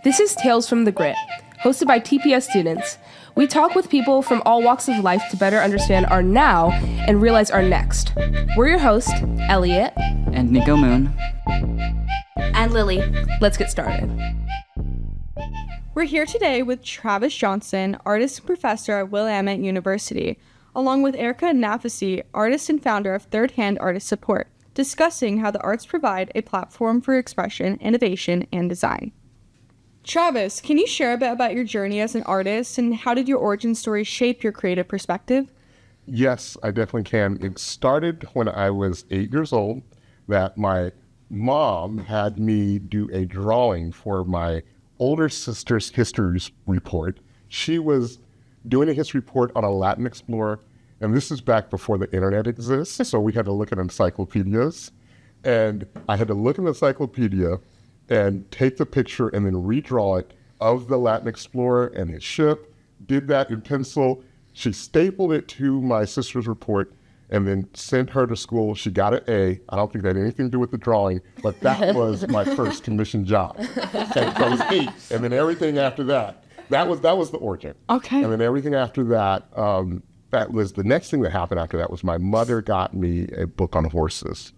This is Tales from the Grit, hosted by TPS students. We talk with people from all walks of life to better understand our now and realize our next. We're your hosts, Elliot. And Nico Moon. And Lily. Let's get started. We're here today with Travis Johnson, artist and professor at Willamette University, along with Erika and Naficy, artist and founder of Third Hand Artist Support, discussing how the arts provide a platform for expression, innovation, and design. Travis, can you share a bit about your journey as an artist and how did your origin story shape your creative perspective? Yes, I definitely can. It started when I was 8 years old that my mom had me do a drawing for my older sister's history report. She was doing a history report on a Latin explorer, and this is back before the internet exists, so we had to look at encyclopedias. And I had to look in the encyclopedia and take the picture and then redraw it of the Latin explorer and his ship, did that in pencil. She stapled it to my sister's report and then sent her to school. She got an A. I don't think that had anything to do with the drawing, but that was my first commissioned job. And I was 8, and then everything after that, that was the origin. Okay. And then everything after that, that was the next thing that happened after that was my mother got me a book on horses,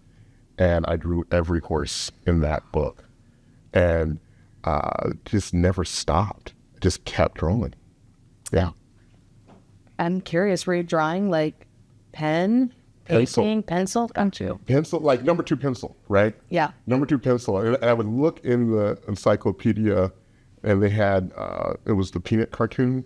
and I drew every horse in that book. And just never stopped. Just kept drawing. Yeah. I'm curious, were you drawing like pen, Pencil. painting, pencil? Got you. Pencil, like number 2 pencil, right? Yeah. Number 2 pencil. And I would look in the encyclopedia and they had, it was the Peanut cartoon,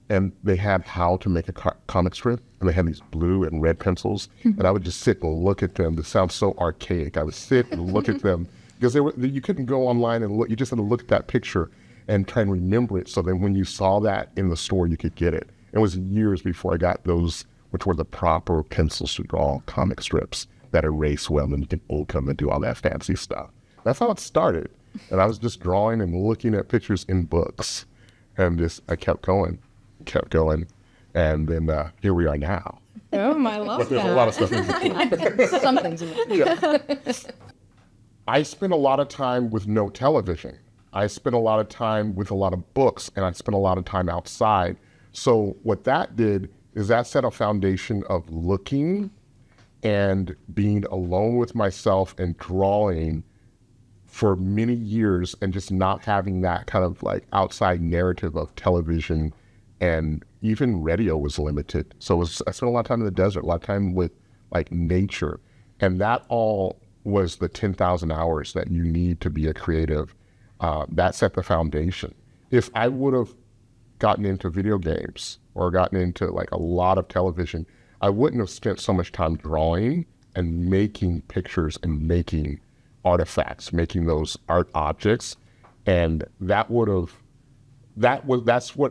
and they had how to make a comic strip. And they had these blue and red pencils. And I would just sit and look at them. This sounds so archaic. I would sit and look at them. Because you couldn't go online and look, you just had to look at that picture and try and remember it so that when you saw that in the store, you could get it. It was years before I got those, which were the proper pencils to draw comic strips that erase well, and you can ink them and do all that fancy stuff. That's how it started. And I was just drawing and looking at pictures in books. And I kept going. And then here we are now. Oh, I love But there's a lot of stuff in between. Some things. Yeah. I spent a lot of time with no television. I spent a lot of time with a lot of books, and I spent a lot of time outside. So what that did is that set a foundation of looking and being alone with myself and drawing for many years, and just not having that kind of like outside narrative of television, and even radio was limited. So I spent a lot of time in the desert, a lot of time with like nature, and that all was the 10,000 hours that you need to be a creative. That set the foundation. If I would have gotten into video games or gotten into like a lot of television, I wouldn't have spent so much time drawing and making pictures and making artifacts, making those art objects. And that's what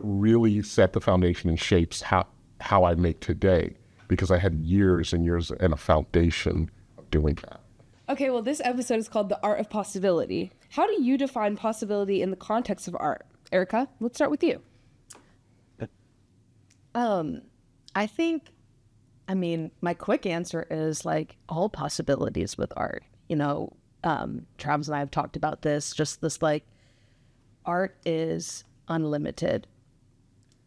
really set the foundation and shapes how I make today, because I had years and years and a foundation of doing that. Okay, well, this episode is called The Art of Possibility. How do you define possibility in the context of art? Erika, let's start with you. I mean, my quick answer is like all possibilities with art. You know, Travis and I have talked about this, just this like art is unlimited.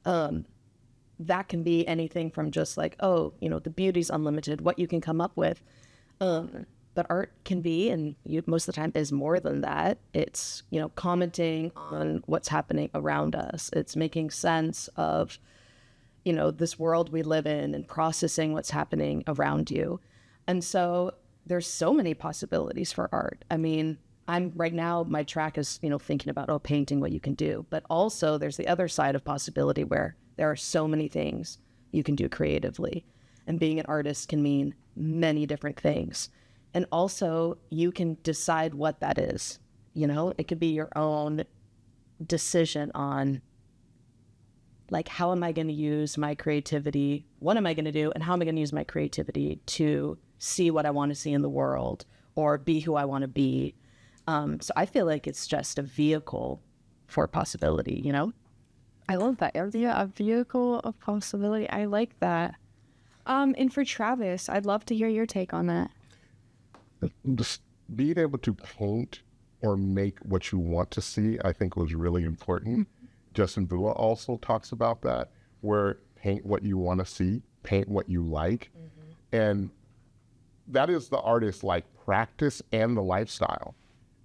That can be anything from just like, oh, you know, the beauty's unlimited, what you can come up with. But art can be, and most of the time is more than that. It's, you know, commenting on what's happening around us. It's making sense of, you know, this world we live in and processing what's happening around you. And so there's so many possibilities for art. I mean, right now, my track is, you know, thinking about, painting, what you can do. But also there's the other side of possibility where there are so many things you can do creatively. And being an artist can mean many different things. And also, you can decide what that is. You know, it could be your own decision on, like, how am I going to use my creativity? What am I going to do? And how am I going to use my creativity to see what I want to see in the world or be who I want to be? So I feel like it's just a vehicle for possibility, you know? I love that. Yeah, a vehicle of possibility. I like that. And for Travis, I'd love to hear your take on that. Just being able to paint or make what you want to see, I think was really important. Justin Bua also talks about that, where paint what you want to see, paint what you like. And that is the artist's like practice and the lifestyle,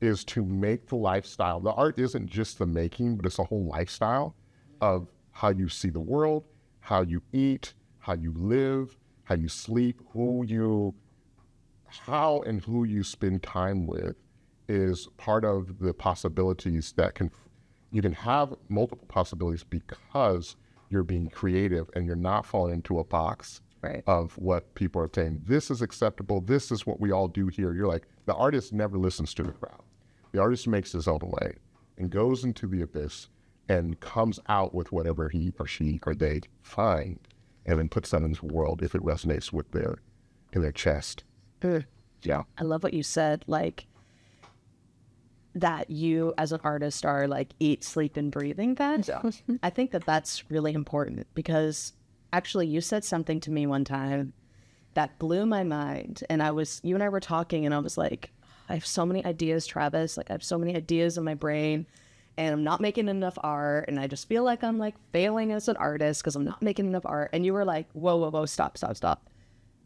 is to make the lifestyle. The art isn't just the making, but it's a whole lifestyle of how you see the world, how you eat, how you live, how you sleep, how and who you spend time with is part of the possibilities that you can have multiple possibilities because you're being creative and you're not falling into a box of what people are saying. This is acceptable. This is what we all do here. You're like, the artist never listens to the crowd. The artist makes his own way and goes into the abyss and comes out with whatever he or she or they find, and then puts that into the world if it resonates with in their chest. Yeah. I love what you said, like that you as an artist are like eat, sleep, and breathing that. Yeah. I think that that's really important because actually you said something to me one time that blew my mind. And you and I were talking and I was like, I have so many ideas, Travis. Like I have so many ideas in my brain and I'm not making enough art. And I just feel like I'm like failing as an artist because I'm not making enough art. And you were like, whoa, stop.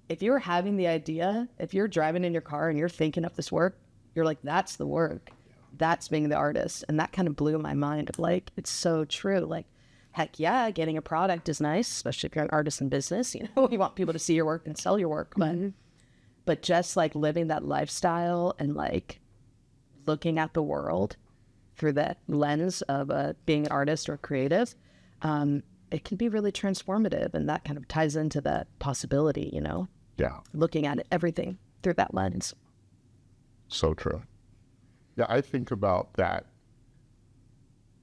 If you're having the idea, if you're driving in your car and you're thinking of this work, you're like, that's the work. That's being the artist. And that kind of blew my mind of like, it's so true. Like, heck yeah, getting a product is nice, especially if you're an artist in business. You know, you want people to see your work and sell your work. But just like living that lifestyle and like looking at the world through that lens of being an artist or creative, it can be really transformative. And that kind of ties into that possibility, you know? Yeah. Looking at everything through that lens. So true. Yeah, I think about that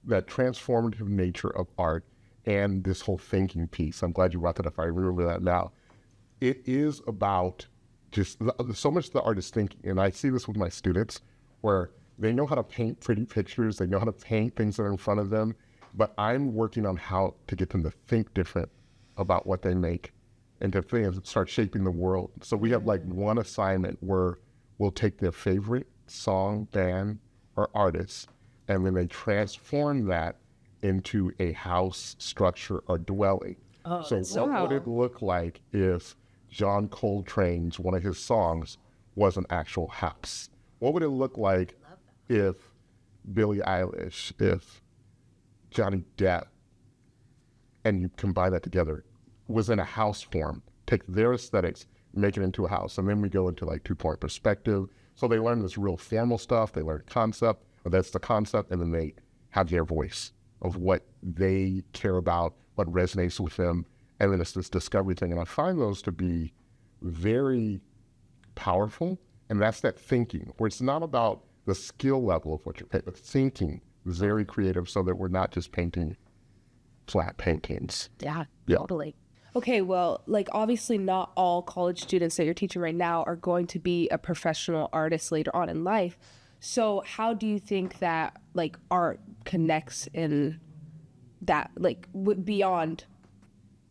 transformative nature of art and this whole thinking piece. I'm glad you brought that up. I remember that now. It is about just so much the artist thinking. And I see this with my students where they know how to paint pretty pictures. They know how to paint things that are in front of them. But I'm working on how to get them to think different about what they make and to start shaping the world. So we have like one assignment where we'll take their favorite song, band, or artist, and then they transform that into a house, structure, or dwelling. So what would it look like if John Coltrane's, one of his songs, was an actual house? What would it look like if Billie Eilish, if Johnny Depp, and you combine that together, was in a house form, take their aesthetics, make it into a house, and then we go into like two-point perspective. So they learn this real formal stuff, they learn concept, or that's the concept, and then they have their voice of what they care about, what resonates with them, and then it's this discovery thing. And I find those to be very powerful, and that's that thinking, where it's not about the skill level of what you're painting, but thinking very creative so that we're not just painting flat paintings. Yeah, Yeah. totally. Okay, well, like obviously not all college students that you're teaching right now are going to be a professional artist later on in life. So how do you think that like art connects in that, like beyond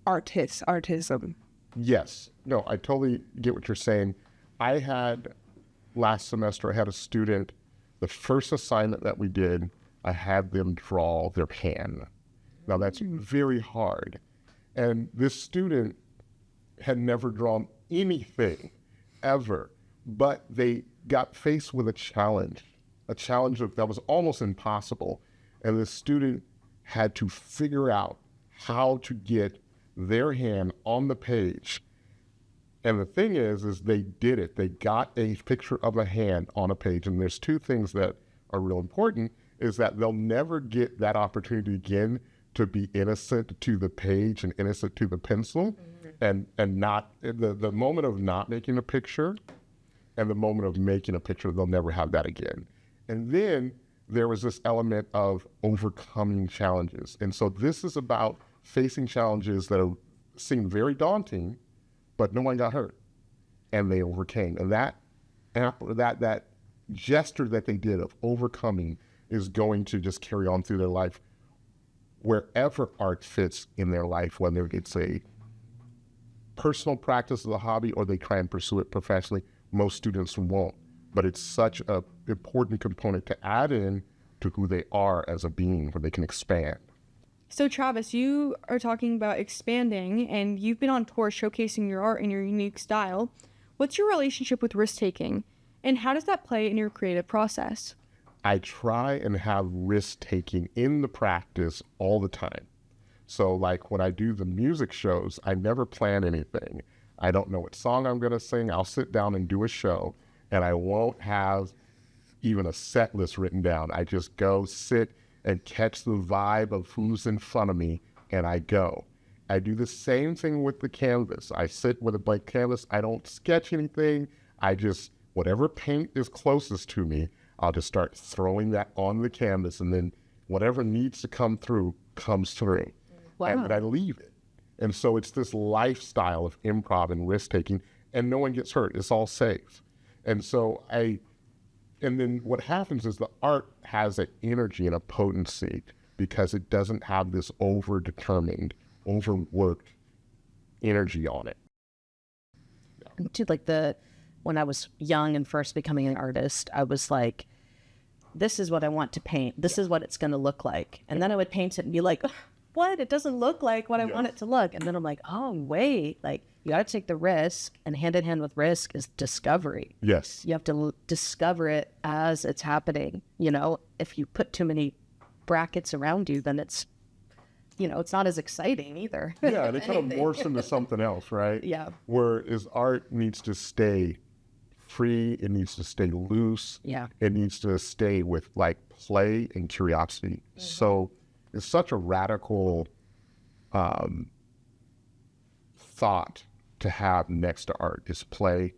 artism? Yes. No, I totally get what you're saying. Last semester, I had a student, the first assignment that we did, I had them draw their hand. Now that's very hard. And this student had never drawn anything ever, but they got faced with a challenge that was almost impossible. And the student had to figure out how to get their hand on the page. And the thing is they did it. They got a picture of a hand on a page. And there's two things that are real important, is that they'll never get that opportunity again to be innocent to the page and innocent to the pencil, and not the moment of not making a picture and the moment of making a picture, they'll never have that again. And then there was this element of overcoming challenges. And so this is about facing challenges that seem very daunting, but no one got hurt and they overcame. And that gesture that they did of overcoming is going to just carry on through their life wherever art fits in their life, whether it's a personal practice as a hobby or they try and pursue it professionally. Most students won't. but it's such a important component to add in to who they are as a being, where they can expand. So Travis, you are talking about expanding, and you've been on tour showcasing your art in your unique style. What's your relationship with risk-taking, and how does that play in your creative process? I try and have risk-taking in the practice all the time. So like when I do the music shows, I never plan anything. I don't know what song I'm going to sing. I'll sit down and do a show, and I won't have even a set list written down. I just go sit and catch the vibe of who's in front of me, and I go. I do the same thing with the canvas. I sit with a blank canvas. I don't sketch anything. I just, whatever paint is closest to me, I'll just start throwing that on the canvas, and then whatever needs to come through comes through. Wow. And I leave it. And so it's this lifestyle of improv and risk-taking, and no one gets hurt. It's all safe. And so and then what happens is the art has an energy and a potency because it doesn't have this overdetermined, overworked energy on it. And too, like when I was young and first becoming an artist, I was like, this is what I want to paint. This is what it's going to look like. And then I would paint it and be like, what? It doesn't look like what I want it to look. And then I'm like, oh, wait, like you got to take the risk, and hand in hand with risk is discovery. Yes. You have to discover it as it's happening. You know, if you put too many brackets around you, then it's not as exciting either. Yeah, and it kind of morphs into something else, right? Yeah. Whereas art needs to stay free, it needs to stay loose. Yeah. It needs to stay with like play and curiosity. Mm-hmm. So it's such a radical thought to have next to art is play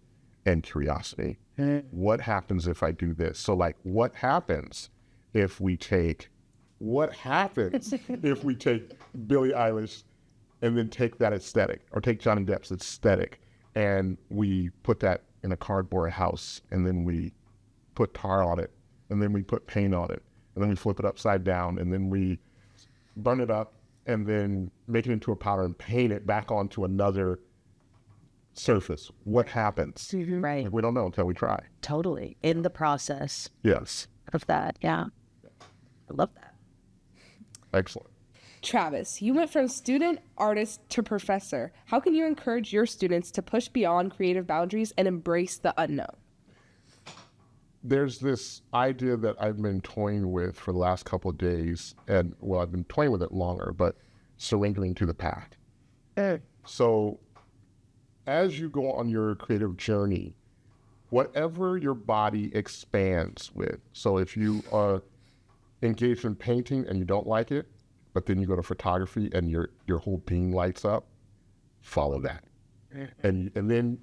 and curiosity. Mm-hmm. What happens if I do this? So like, what happens if we take Billie Eilish and then take that aesthetic, or take Johnny Depp's aesthetic, and we put that in a cardboard house, and then we put tar on it, and then we put paint on it, and then we flip it upside down, and then we burn it up, and then make it into a powder and paint it back onto another surface. What happens? Right. Like, we don't know until we try. Totally. In the process Yes. of that. Yeah. I love that. Excellent. Travis, you went from student, artist to professor. How can you encourage your students to push beyond creative boundaries and embrace the unknown? There's this idea that I've been toying with for the last couple of days, and well, I've been toying with it longer, but surrendering to the path. So as you go on your creative journey, whatever your body expands with, so if you are engaged in painting and you don't like it, but then you go to photography and your whole being lights up, follow that. And then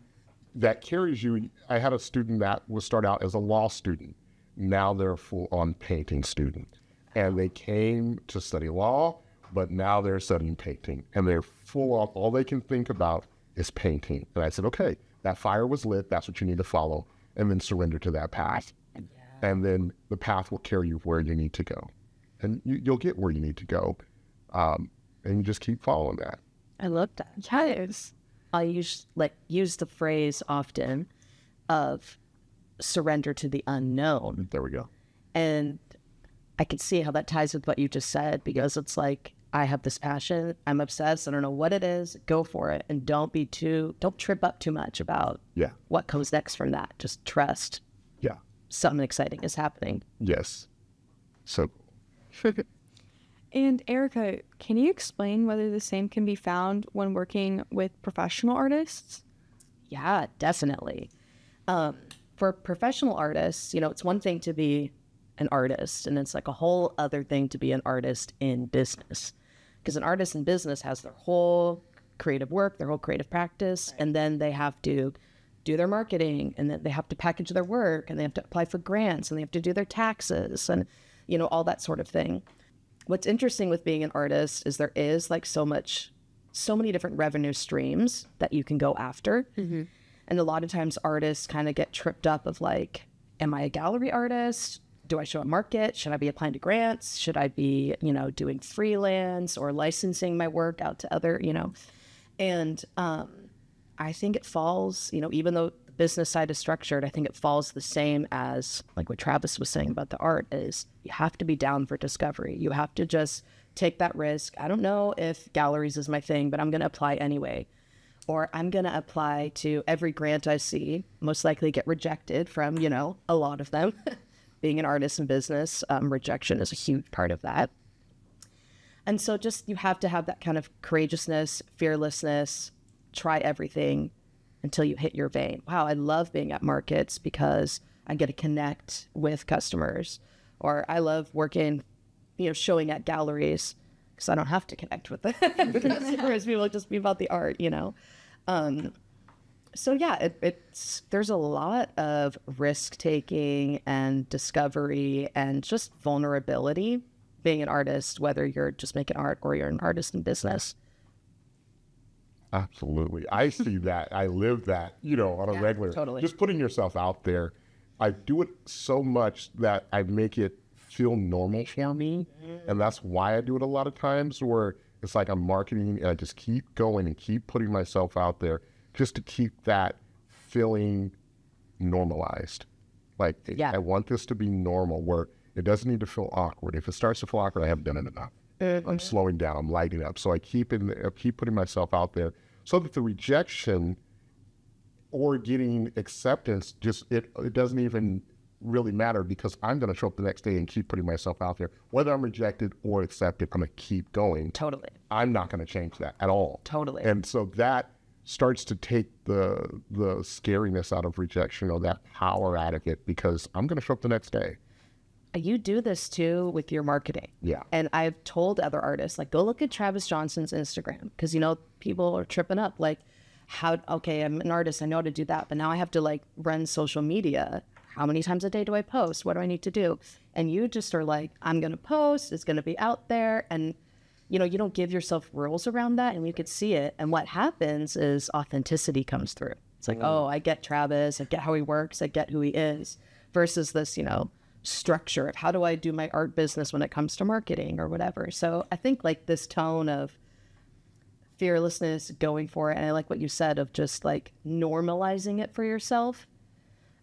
that carries you. I had a student that would start out as a law student. Now they're a full-on painting student. And they came to study law, but now they're studying painting. And they're full-on, all they can think about is painting. And I said, okay, that fire was lit, that's what you need to follow, and then surrender to that path. And then the path will carry you where you need to go. And you'll get where you need to go. And you just keep following that. I love that. Yes. I use the phrase often of surrender to the unknown. There we go. And I can see how that ties with what you just said, because it's like, I have this passion, I'm obsessed, I don't know what it is, go for it. And don't trip up too much about what comes next from that. Just trust. Yeah. Something exciting is happening. Yes. So And Erika, can you explain whether the same can be found when working with professional artists? Yeah, definitely. For professional artists, it's one thing to be an artist, and it's like a whole other thing to be an artist in business. Because an artist in business has their whole creative work, their whole creative practice, and then they have to do their marketing, and then they have to package their work, and they have to apply for grants, and they have to do their taxes, and all that sort of thing. What's interesting with being an artist is there is like so many different revenue streams that you can go after. Mm-hmm. And a lot of times artists kind of get tripped up of like, am I a gallery artist? Do I show a market? Should I be applying to grants? Should I be, doing freelance or licensing my work out to other, and I think it falls, even though the business side is structured, I think it falls the same as like what Travis was saying about the art is you have to be down for discovery. You have to just take that risk. I don't know if galleries is my thing, but I'm going to apply anyway. Or I'm going to apply to every grant I see, most likely get rejected from, you know, a lot of them. Being an artist in business, rejection is a huge part of that. And so just you have to have that kind of courageousness, fearlessness, try everything until you hit your vein. Wow, I love being at markets because I get to connect with customers. Or I love working, you know, showing at galleries because I don't have to connect with the customers. People just be about the art, you know. So yeah, there's a lot of risk taking and discovery and just vulnerability being an artist, whether you're just making art or you're an artist in business. Absolutely. I see that. I live that, you know, on a regular. Totally. Just putting yourself out there. I do it so much that I make it feel normal for me. And that's why I do it a lot of times, where it's like I'm marketing and I just keep going and keep putting myself out there just to keep that feeling normalized. Like, I want this to be normal, where it doesn't need to feel awkward. If it starts to feel awkward, I haven't done it enough. I'm slowing down, I'm lighting up. So I keep putting myself out there so that the rejection or getting acceptance, it doesn't even really matter, because I'm going to show up the next day and keep putting myself out there. Whether I'm rejected or accepted, I'm going to keep going. Totally. I'm not going to change that at all. Totally. And so that starts to take the scariness out of rejection, or that power out of it, because I'm going to show up the next day. You do this too with your marketing. Yeah. And I've told other artists, like, go look at Travis Johnson's Instagram, because, you know, people are tripping up. Like, okay, I'm an artist, I know how to do that, but now I have to like run social media. How many times a day do I post? What do I need to do? And you just are like, I'm going to post, it's going to be out there. And, you know, you don't give yourself rules around that, and you could see it. And what happens is authenticity comes through. It's like, oh, I get Travis, I get how he works, I get who he is, versus this, you know, structure of how do I do my art business when it comes to marketing or whatever. So I think like this tone of fearlessness, going for it, and I like what you said of just like normalizing it for yourself.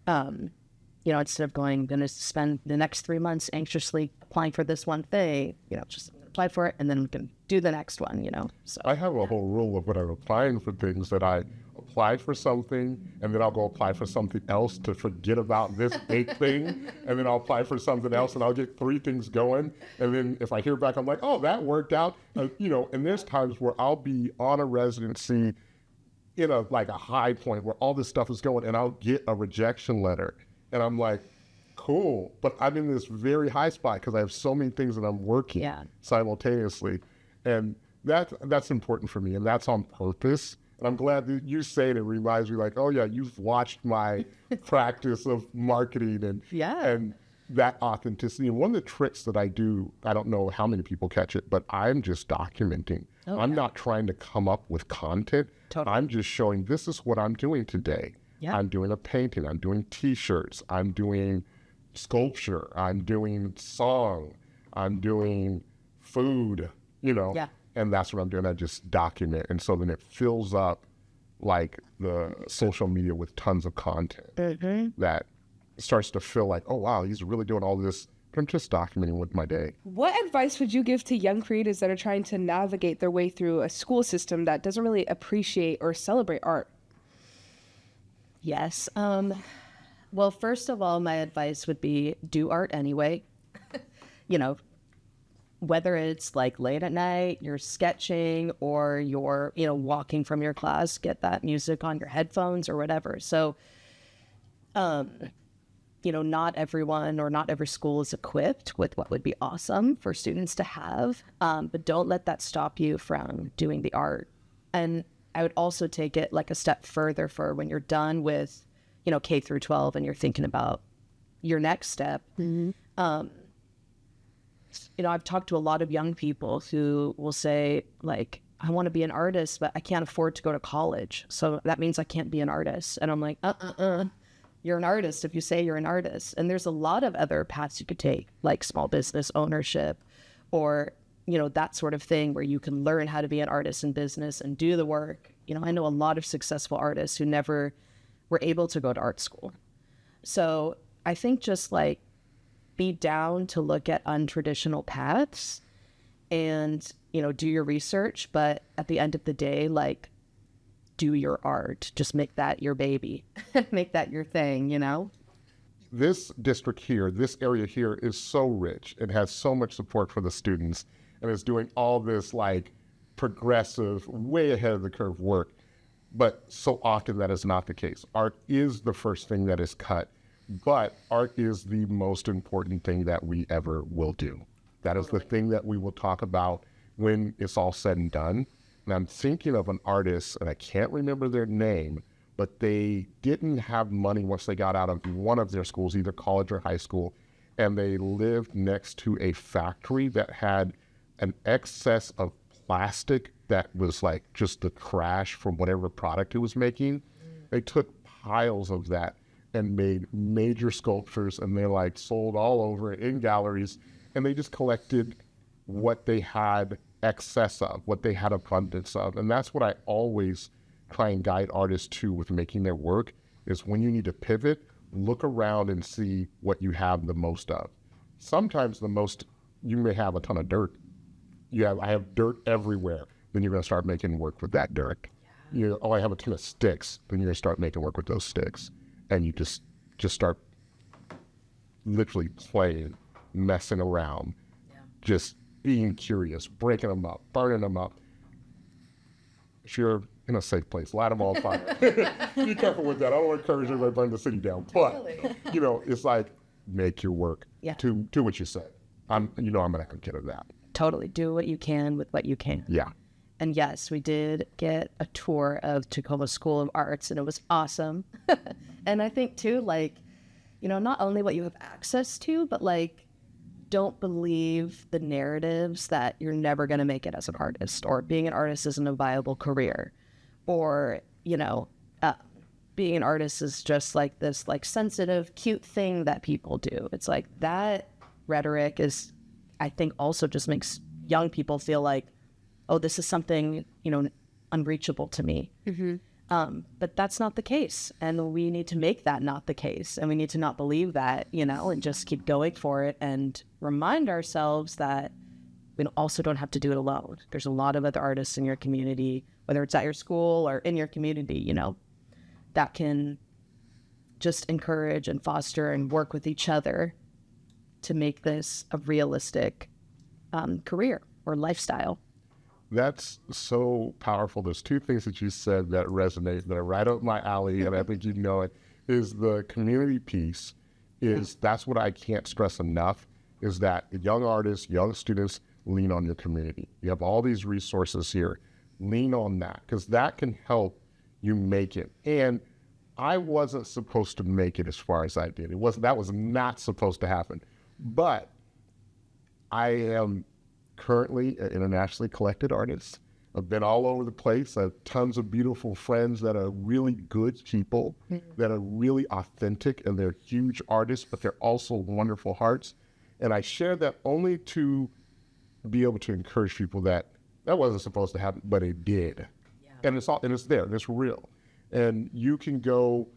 You know, instead of going, going to spend the next 3 months anxiously applying for this one thing, you know, just apply for it and then we can do the next one, you know. So I have a whole rule of when I'm applying for things, that I apply for something and then I'll go apply for something else to forget about this big thing, and then I'll apply for something else and I'll get 3 things going, and then if I hear back, I'm like, oh, that worked out. You know, and there's times where I'll be on a residency in a high point where all this stuff is going, and I'll get a rejection letter. And I'm like, cool, but I'm in this very high spot because I have so many things that I'm working simultaneously. And that's important for me, and that's on purpose. And I'm glad that you say it. It reminds me like, oh yeah, you've watched my practice of marketing and that authenticity. And one of the tricks that I do, I don't know how many people catch it, but I'm just documenting. I'm not trying to come up with content. Totally. I'm just showing, this is what I'm doing today. Yeah. I'm doing a painting, I'm doing t-shirts, I'm doing sculpture, I'm doing song, I'm doing food, you know. Yeah. And that's what I'm doing. I just document. And so then it fills up like the social media with tons of content that starts to feel like, oh wow, he's really doing all this, but I'm just documenting with my day. What advice would you give to young creatives that are trying to navigate their way through a school system that doesn't really appreciate or celebrate art? Yes. Well, first of all, my advice would be do art anyway. You know, whether it's like late at night, you're sketching, or you're, you know, walking from your class, get that music on your headphones or whatever. So, you know, not everyone or not every school is equipped with what would be awesome for students to have, but don't let that stop you from doing the art. And I would also take it like a step further for when you're done with, you know, K through 12 and you're thinking about your next step. You know, I've talked to a lot of young people who will say, like, I want to be an artist, but I can't afford to go to college. So that means I can't be an artist. And I'm like, you're an artist if you say you're an artist. And there's a lot of other paths you could take, like small business ownership, or, you know, that sort of thing where you can learn how to be an artist in business and do the work. You know, I know a lot of successful artists who never were able to go to art school. So I think just like be down to look at untraditional paths and, you know, do your research. But at the end of the day, like, do your art. Just make that your baby. Make that your thing, you know? This district here, this area here is so rich. It has so much support for the students and is doing all this like progressive, way ahead of the curve work. But so often that is not the case. Art is the first thing that is cut, but art is the most important thing that we ever will do. That is the thing that we will talk about when it's all said and done. And I'm thinking of an artist, and I can't remember their name, but they didn't have money once they got out of one of their schools, either college or high school, and they lived next to a factory that had an excess of plastic that was like just the trash from whatever product it was making. They took piles of that and made major sculptures, and they like sold all over in galleries, and they just collected what they had excess of, what they had abundance of. And that's what I always try and guide artists to with making their work, is when you need to pivot, look around and see what you have the most of. Sometimes the most, you may have a ton of dirt. I have dirt everywhere. Then you're going to start making work with that dirt. I have a ton of sticks. Then you're going to start making work with those sticks. And you just start literally playing, messing around, just being curious, breaking them up, burning them up. If you're in a safe place, light them on fire. Be careful with that. I don't encourage everybody to burn the city down. Totally. But, it's like, make your work. Do what you said. I'm an advocate of that. Totally. Do what you can with what you can. Yeah. And yes, we did get a tour of Tacoma School of Arts, and it was awesome. And I think too, like, not only what you have access to, but like, don't believe the narratives that you're never going to make it as an artist, or being an artist isn't a viable career, or, being an artist is just like this like sensitive, cute thing that people do. It's like that rhetoric is, I think, also just makes young people feel like, oh, this is something, unreachable to me. Mm-hmm. But that's not the case. And we need to make that not the case. And we need to not believe that, and just keep going for it and remind ourselves that we also don't have to do it alone. There's a lot of other artists in your community, whether it's at your school or in your community, that can just encourage and foster and work with each other to make this a realistic career or lifestyle. That's so powerful. There's two things that you said that resonate, that are right up my alley, and I think you know it, is the community piece. That's what I can't stress enough, is that young artists, young students, lean on your community. You have all these resources here. Lean on that, because that can help you make it. And I wasn't supposed to make it as far as I did. That was not supposed to happen. But I am currently an internationally collected artist. I've been all over the place. I have tons of beautiful friends that are really good people, that are really authentic, and they're huge artists, but they're also wonderful hearts. And I share that only to be able to encourage people that wasn't supposed to happen, but it did. Yeah. And it's there, and it's real. And you can go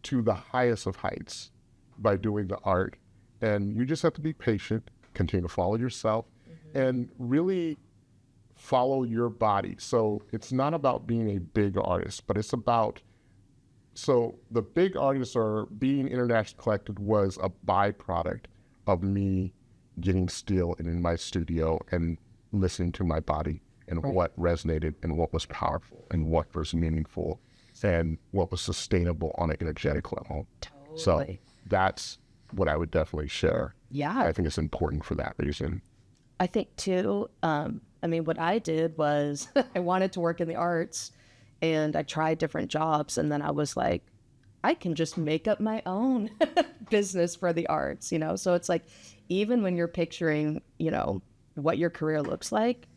to the highest of heights by doing the art. And you just have to be patient, continue to follow yourself, and really follow your body. So it's not about being a big artist, but it's about, so the big artists, or being internationally collected, was a byproduct of me getting still and in my studio and listening to my body and what resonated and what was powerful and what was meaningful and what was sustainable on an energetic level. Totally. So that's what I would definitely share. Yeah. I think it's important for that reason. I think too, what I did was I wanted to work in the arts, and I tried different jobs, and then I was like, I can just make up my own business for the arts, So it's like, even when you're picturing, what your career looks like,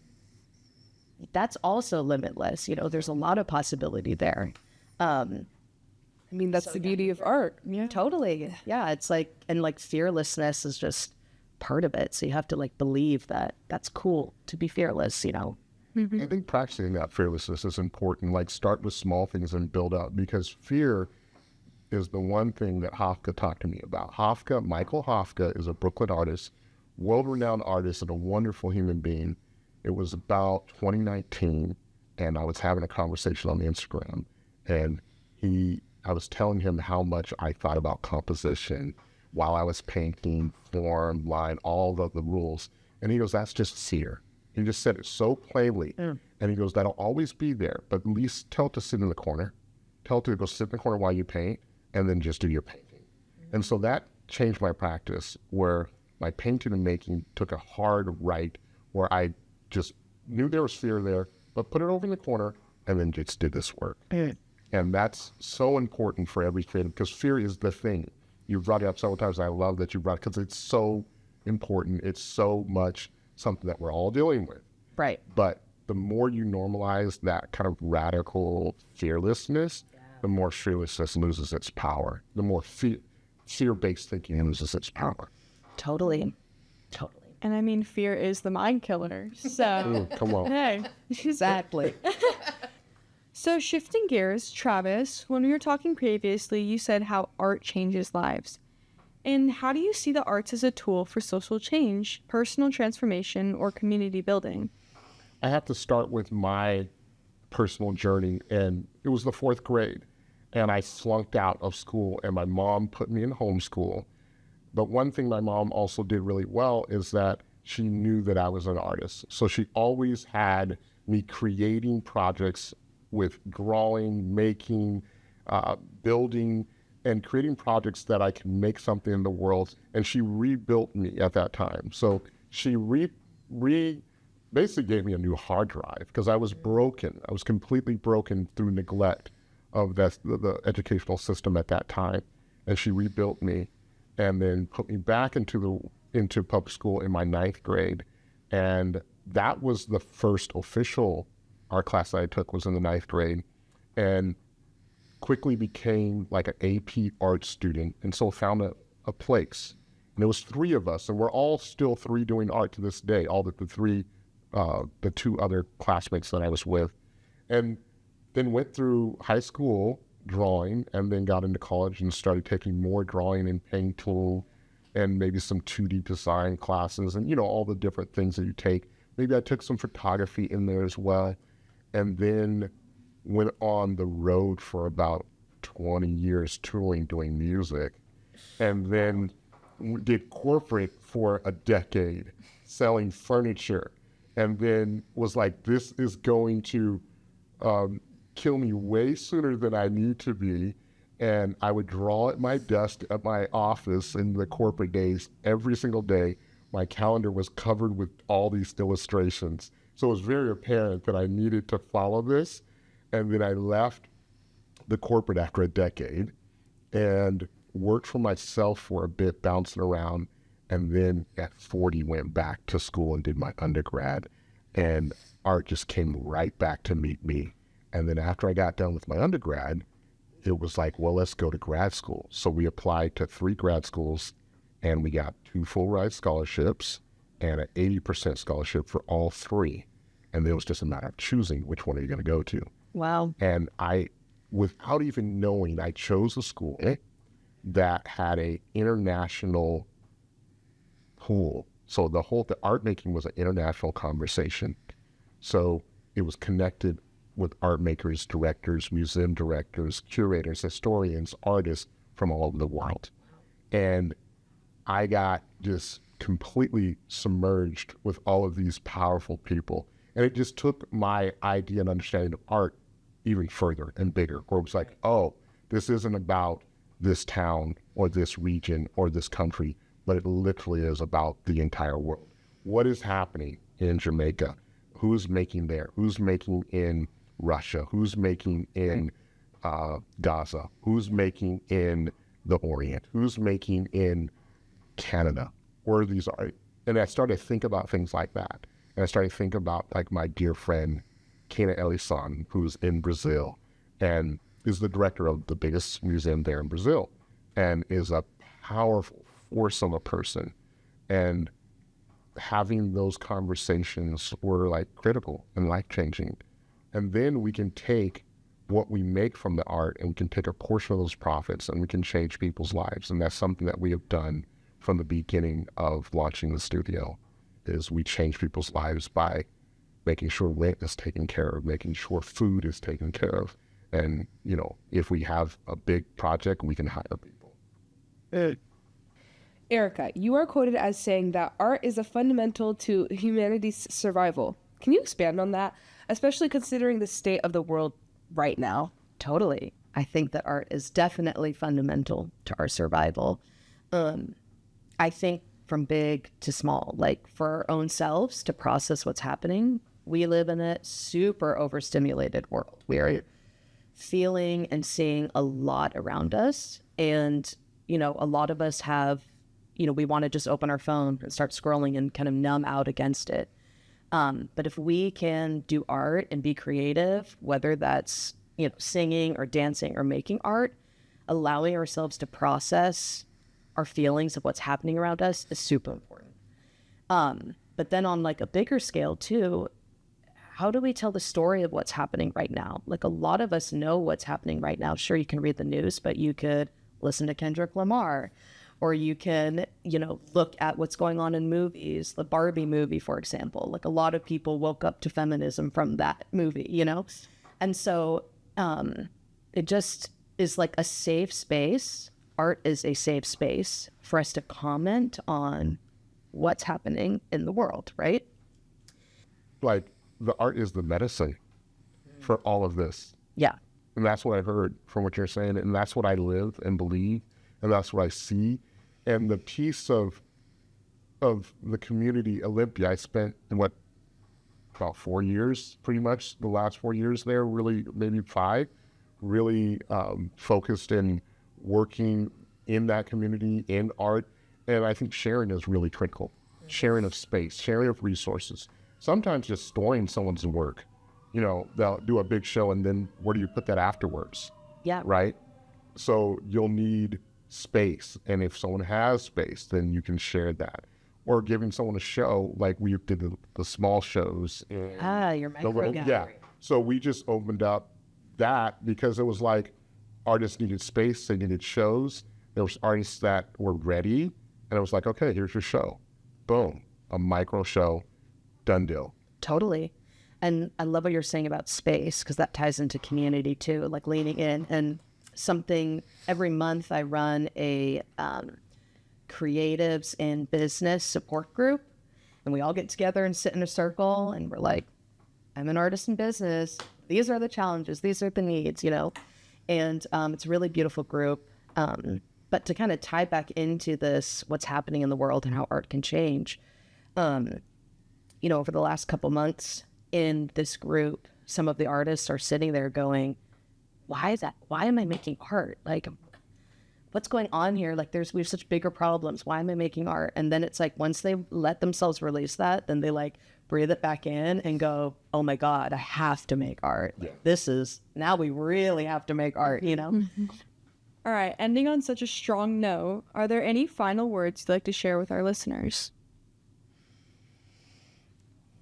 that's also limitless. There's a lot of possibility there. That's the beauty of art. Yeah, totally. Yeah, it's like, and like fearlessness is just part of it. So you have to like believe that that's cool to be fearless, Mm-hmm. I think practicing that fearlessness is important. Like, start with small things and build up, because fear is the one thing that Hofka talked to me about. Michael Hofka, is a Brooklyn artist, world-renowned artist, and a wonderful human being. It was about 2019, and I was having a conversation on Instagram, and I was telling him how much I thought about composition while I was painting, form, line, all of the rules. And he goes, that's just fear. He just said it so plainly. And he goes, that'll always be there, but at least tell it to sit in the corner. Tell it to go sit in the corner while you paint, and then just do your painting. And so that changed my practice, where my painting and making took a hard right, where I just knew there was fear there, but put it over in the corner and then just did this work. And that's so important for every creative, because fear is the thing. You've brought it up several times, and I love that you brought it, because it's so important. It's so much something that we're all dealing with. Right. But the more you normalize that kind of radical fearlessness, the more fearlessness loses its power. The more fear-based thinking loses its power. Totally. And I mean, fear is the mind killer. So, Come on. hey. Exactly. So shifting gears, Travis, when we were talking previously, you said how art changes lives. And how do you see the arts as a tool for social change, personal transformation, or community building? I have to start with my personal journey, and it was the 4th grade, and I flunked out of school, and my mom put me in homeschool. But one thing my mom also did really well is that she knew that I was an artist. So she always had me creating projects with drawing, making, building, and creating projects that I can make something in the world. And she rebuilt me at that time. So she basically gave me a new hard drive, because I was broken. I was completely broken through neglect of the educational system at that time. And she rebuilt me, and then put me back into public school in my 9th grade. And that was the first official art class that I took, was in the 9th grade, and quickly became like an AP art student, and so found a place. And there was 3 of us, and we're all still 3 doing art to this day, all the 2 other classmates that I was with. And then went through high school drawing, and then got into college and started taking more drawing and painting, and maybe some 2D design classes, and all the different things that you take. Maybe I took some photography in there as well. And then went on the road for about 20 years touring, doing music. And then did corporate for a decade, selling furniture. And then was like, this is going to kill me way sooner than I need to be. And I would draw at my desk at my office in the corporate days every single day. My calendar was covered with all these illustrations. So it was very apparent that I needed to follow this. And then I left the corporate after a decade and worked for myself for a bit, bouncing around. And then at 40, went back to school and did my undergrad. And art just came right back to meet me. And then after I got done with my undergrad, it was like, well, let's go to grad school. So we applied to 3 grad schools, and we got 2 full-ride scholarships and an 80% scholarship for all 3. And then it was just a matter of choosing which one are you going to go to. Wow. And I, without even knowing, I chose a school that had a international pool. So the art making was an international conversation. So it was connected with art makers, directors, museum directors, curators, historians, artists from all over the world. And I got just completely submerged with all of these powerful people. And it just took my idea and understanding of art even further and bigger, where it was like, oh, this isn't about this town or this region or this country, but it literally is about the entire world. What is happening in Jamaica? Who's making there? Who's making in Russia? Who's making in Gaza? Who's making in the Orient? Who's making in Canada? Where these are? And I started to think about things like that. And I started to think about like my dear friend, Kena Elisan, who's in Brazil and is the director of the biggest museum there in Brazil and is a powerful force of a person. And having those conversations were like critical and life-changing. And then we can take what we make from the art, and we can take a portion of those profits and we can change people's lives. And that's something that we have done from the beginning of launching the studio, is we change people's lives by making sure rent is taken care of, making sure food is taken care of. And, you know, if we have a big project, we can hire people. Erika, you are quoted as saying that art is a fundamental to humanity's survival. Can you expand on that, especially considering the state of the world right now? Totally. I think that art is definitely fundamental to our survival. I think from big to small, like for our own selves to process what's happening, we live in a super overstimulated world. We are feeling and seeing a lot around us. And, you know, a lot of us have, you know, we want to just open our phone and start scrolling and kind of numb out against it. But if we can do art and be creative, whether that's, you know, singing or dancing or making art, allowing ourselves to process our feelings of what's happening around us is super important. But then on like a bigger scale too, how do we tell the story of what's happening right now? Like a lot of us know what's happening right now. Sure, you can read the news, but you could listen to Kendrick Lamar, or you can, you know, look at what's going on in movies. The Barbie movie, for example, like a lot of people woke up to feminism from that movie, you know? And so it just is like a safe space. Art is a safe space for us to comment on what's happening in the world, right? Like, the art is the medicine for all of this. Yeah. And that's what I heard from what you're saying. And that's what I live and believe. And that's what I see. And the piece of the community, Olympia, I spent, about 4 years, pretty much the last 4 years there, really, maybe 5, really focused in working in that community, in art. And I think sharing is really critical. Sharing of space, sharing of resources. Sometimes just storing someone's work. You know, they'll do a big show and then where do you put that afterwards? Yeah. Right? So you'll need space. And if someone has space, then you can share that. Or giving someone a show, like we did the small shows. Your micro gallery. Yeah. So we just opened up that because it was like artists needed space, they needed shows. There was artists that were ready. And it was like, okay, here's your show. Boom. A micro show. Done deal. Totally. And I love what you're saying about space, because that ties into community too, like leaning in. And something every month I run a creatives in business support group, and we all get together and sit in a circle and we're like, I'm an artist in business. These are the challenges. These are the needs, you know, and it's a really beautiful group. But to kind of tie back into this, what's happening in the world and how art can change, you know, over the last couple months in this group, some of the artists are sitting there going, why is that? Why am I making art? Like, what's going on here? Like, we have such bigger problems. Why am I making art? And then it's like, once they let themselves release that, then they like breathe it back in and go, oh my God, I have to make art. Yeah. Now we really have to make art, you know? Mm-hmm. All right. Ending on such a strong note, are there any final words you'd like to share with our listeners?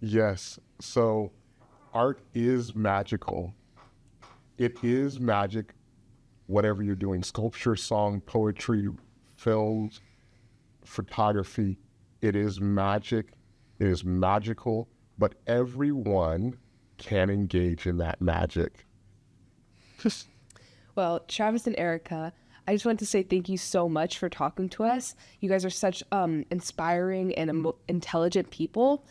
Yes. So art is magical. It is magic, whatever you're doing, sculpture, song, poetry, films, photography. It is magic. It is magical, but everyone can engage in that magic. Well, Travis and Erika, I just want to say thank you so much for talking to us. You guys are such inspiring and intelligent people.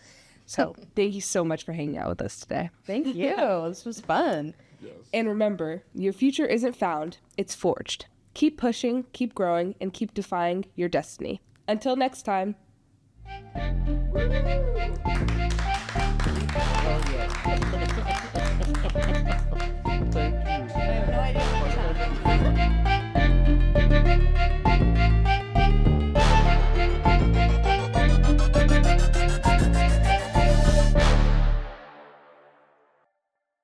So thank you so much for hanging out with us today. Thank you. This was fun. Yes. And remember, your future isn't found, it's forged. Keep pushing, keep growing, and keep defying your destiny. Until next time.